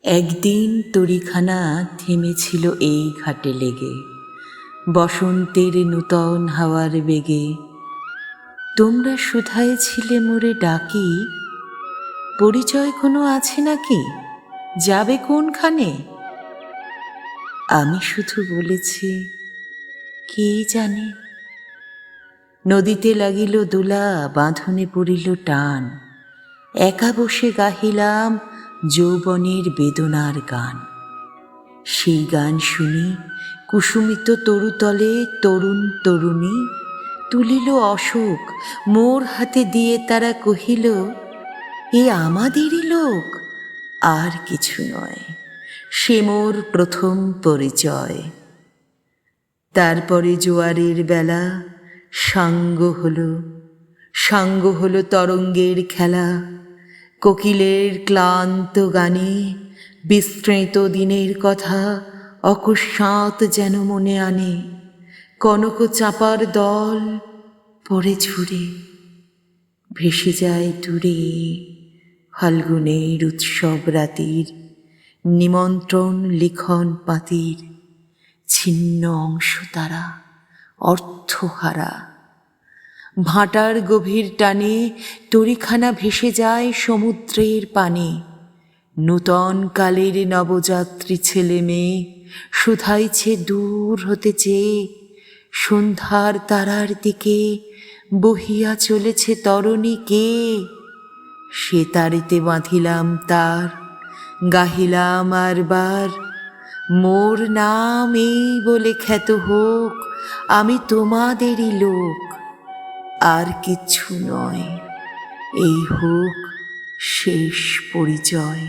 একদিন তরিখানা থেমেছিল এই ঘাটে লেগে, বসন্তের নূতন হাওয়ার বেগে। তোমরা শুধায় ছিলে মোরে ডাকি, পরিচয় কোনো আছে নাকি, যাবে কোনখানে? আমি শুধু বলেছি, কে জানে। নদীতে লাগিল দোলা, বাঁধনে পড়িল টান, একা বসে গাহিলাম যৌবনের বেদনার গান। সেই গান শুনি কুসুমিত তরুতলে তরুণ তরুণী তুলিল অশোক, মোর হাতে দিয়ে তারা কহিল, এ আমাদেরই লোক, আর কিছু নয়, সে মোর প্রথম পরিচয়। তারপরে জোয়ারের বেলা সাঙ্গ হলো তরঙ্গের খেলা, কোকিলের ক্লান্ত গানে বিস্মৃত দিনের কথা অকস্মাৎ যেন মনে আনে। কনক চাপার দল পড়ে ঝুরে, ভেসে যায় দূরে ফাল্গুনের উৎসব রাতির নিমন্ত্রণ লিখন পাতির ছিন্ন অংশ তারা অর্থহারা। ভাটার গভীর টানে তরিখানা ভেসে যায় সমুদ্রের পানে। নূতন কালের নবযাত্রী ছেলে মেয়ে শুধাইছে দূর হতে চেয়ে, সন্ধ্যার তারার দিকে বহিয়া চলেছে তরণী কে? সে তারিতে বাঁধিলাম তার, গাহিলাম আরবার, মোর নাম এই বলে খ্যাত হোক, আমি তোমাদেরই লোক, আর কিছু নয়, এই হোক শেষ পরিচয়।